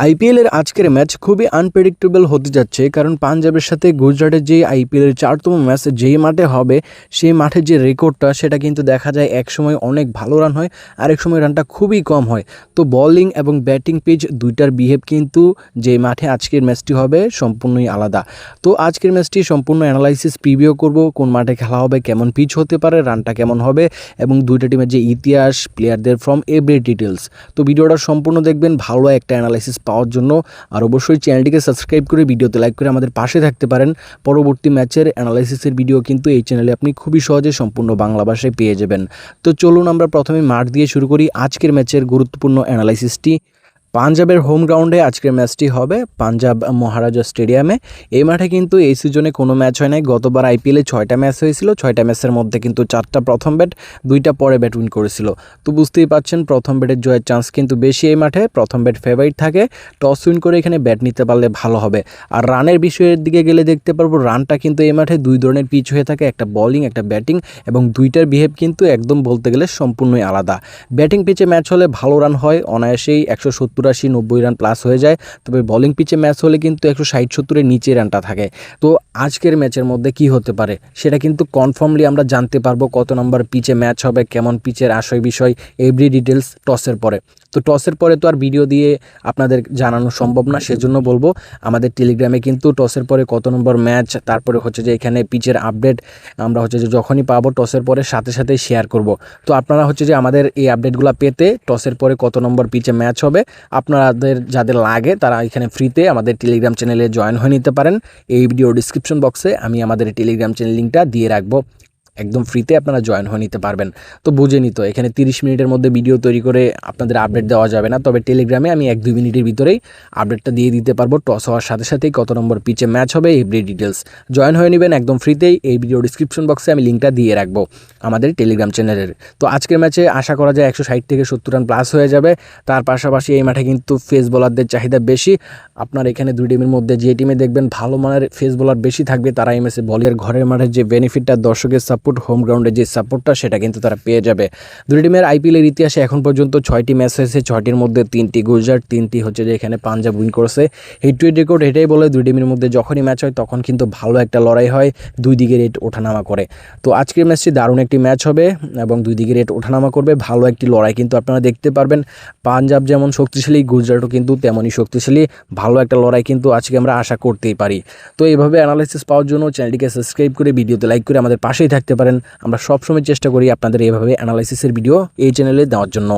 আইপিএলের আজকের ম্যাচ খুবই আনপ্রেডিক্টেবল হতে যাচ্ছে, কারণ পাঞ্জাবের সাথে গুজরাটের যে আইপিএলের 4তম ম্যাচ যেই মাঠে হবে সেই মাঠের যে রেকর্ডটা সেটা কিন্তু দেখা যায় এক সময় অনেক ভালো রান হয়, আরেক সময় রানটা খুবই কম হয়। তো বলিং এবং ব্যাটিং পিচ দুইটার বিহেভ কিন্তু যে মাঠে আজকের ম্যাচটি হবে সম্পূর্ণই আলাদা। তো আজকের ম্যাচটি সম্পূর্ণ অ্যানালাইসিস প্রিভিউ করব, কোন মাঠে খেলা হবে, কেমন পিচ হতে পারে, রানটা কেমন হবে এবং দুইটা টিমের যে ইতিহাস, প্লেয়ারদের ফ্রম এভরি ডিটেলস। তো ভিডিওটা সম্পূর্ণ দেখবেন ভালো একটা অ্যানালাইসিস পাওয়ার জন্য। আর অবশ্যই চ্যানেলটিকে সাবস্ক্রাইব করে ভিডিওতে লাইক করে আমাদের পাশে থাকতে পারেন। পরবর্তী ম্যাচের অ্যানালাইসিসের ভিডিও কিন্তু এই চ্যানেলে আপনি খুবই সহজে সম্পূর্ণ বাংলা ভাষায় পেয়ে যাবেন। তো চলুন আমরা প্রথমে মাঠ দিয়ে শুরু করি আজকের ম্যাচের গুরুত্বপূর্ণ অ্যানালাইসিসটি। পাঞ্জাবের হোম গ্রাউন্ডে আজকের ম্যাচটি হবে পাঞ্জাব মহারাজা স্টেডিয়ামে। এই মাঠে কিন্তু এই সিজনে কোনো ম্যাচ হয় নাই। গতবার আইপিএলে 6টা ম্যাচ হয়েছিল, 6টা ম্যাচের মধ্যে কিন্তু 4টা প্রথম ব্যাট, 2টা পরে ব্যাট উইন করেছিল। তো বুঝতেই পারছেন প্রথম ব্যাটের জয়ের চান্স কিন্তু বেশি এই মাঠে। প্রথম ব্যাট ফেভারিট থাকে, টস উইন করে এখানে ব্যাট নিতে পারলে ভালো হবে। আর রানের বিষয়ের দিকে গেলে দেখতে পারবো রানটা কিন্তু এই মাঠে দুই ধরনের পিচ হয়ে থাকে, একটা বলিং একটা ব্যাটিং, এবং দুইটার বিহেভ কিন্তু একদম বলতে গেলে সম্পূর্ণই আলাদা। ব্যাটিং পিচে ম্যাচ হলে ভালো রান হয়, অনায়াসেই 170-80-90 রান প্লাস হয়ে যায়। তবে বলিং পিচে ম্যাচ হলে কিন্তু 160-70-এর নিচে রানটা থাকে। তো আজকের ম্যাচের মধ্যে কি হতে পারে সেটা কিন্তু কনফার্মলি আমরা জানতে পারবো, কত নম্বর পিচে ম্যাচ হবে, কেমন পিচের আশয় বিষয় এভরি ডিটেলস টসের পরে। তো টসের পরে তো আর ভিডিও দিয়ে আপনাদের জানানো সম্ভব না, সেজন্য বলবো আমাদের টেলিগ্রামে কিন্তু টসের পরে কত নম্বর ম্যাচ, তারপরে হচ্ছে যে এখানে পিচের আপডেট আমরা হচ্ছে যে যখনই পাবো টসের পরে সাথে সাথে শেয়ার করব। তো আপনারা হচ্ছে যে আমাদের এই আপডেটগুলো পেতে টসের পরে কত নম্বর পিচে ম্যাচ হবে আপনাদের যাদের লাগে তারা এখানে ফ্রিতে আমাদের টেলিগ্রাম চ্যানেলে জয়েন হয়ে নিতে পারেন। এই ভিডিও ডিসক্রিপশন বক্সে আমি আমাদের টেলিগ্রাম চ্যানেল লিঙ্কটা দিয়ে রাখবো, একদম ফ্রিতে আপনারা জয়েন হয়ে নিতে পারবেন। তো বুঝেনি তো এখানে 30 মিনিটের মধ্যে ভিডিও তৈরি করে আপনাদের আপডেট দেওয়া যাবে না, তবে টেলিগ্রামে আমি 1-2 মিনিটের ভিতরেই আপডেটটা দিয়ে দিতে পারবো। টস হওয়ার সাথে সাথেই কত নম্বর পিচে ম্যাচ হবে এভরি ডিটেলস। জয়েন হয়ে নেবেন একদম ফ্রিতেই, এই ভিডিও ডিসক্রিপশন বক্সে আমি লিঙ্কটা দিয়ে রাখবো আমাদের টেলিগ্রাম চ্যানেলের। তো আজকের ম্যাচে আশা করা যায় 160-70 রান প্লাস হয়ে যাবে। তার পাশাপাশি এই মাঠে কিন্তু ফেস বোলারদের চাহিদা বেশি। আপনার এখানে দুই টিমের মধ্যে যে টিমে দেখবেন ভালো মানের ফেস বোলার বেশি থাকবে তারা এই ম্যাচে বলের ঘরের মাঠের যে বেনিফিটটা, দর্শকের সাপোর্ট, হোম গ্রাউন্ডের যে সাপোর্টটা সেটা কিন্তু তারা পেয়ে যাবে। দুই টিমের আইপিএলের ইতিহাসে এখন পর্যন্ত 6টি ম্যাচ হয়েছে, 6টির মধ্যে 3টি গুজরাট, 3টি হচ্ছে যে এখানে পাঞ্জাব উইন করেছে। হেড টু হেড রেকর্ড এটাই বলে দুই টিমের মধ্যে যখনই ম্যাচ হয় তখন কিন্তু ভালো একটা লড়াই হয়, দুই দিকে রেট ওঠানামা করে। তো আজকের ম্যাচটি দারুণ একটি ম্যাচ হবে এবং দুই দিকে রেট ওঠানামা করবে, ভালো একটি লড়াই কিন্তু আপনারা দেখতে পারবেন। পাঞ্জাব যেমন শক্তিশালী, গুজরাটও কিন্তু তেমনই শক্তিশালী, ভালো একটা লড়াই কিন্তু আজকে আমরা আশা করতেই পারি। তো এইভাবে অ্যানালাইসিস পাওয়ার জন্য চ্যানেলটিকে সাবস্ক্রাইব করে ভিডিওতে লাইক করে আমাদের পাশেই থাকতে পারেন। আমরা সবসময় চেষ্টা করি আপনাদের এইভাবে অ্যানালাইসিসের ভিডিও এই চ্যানেলে দেওয়ার জন্য।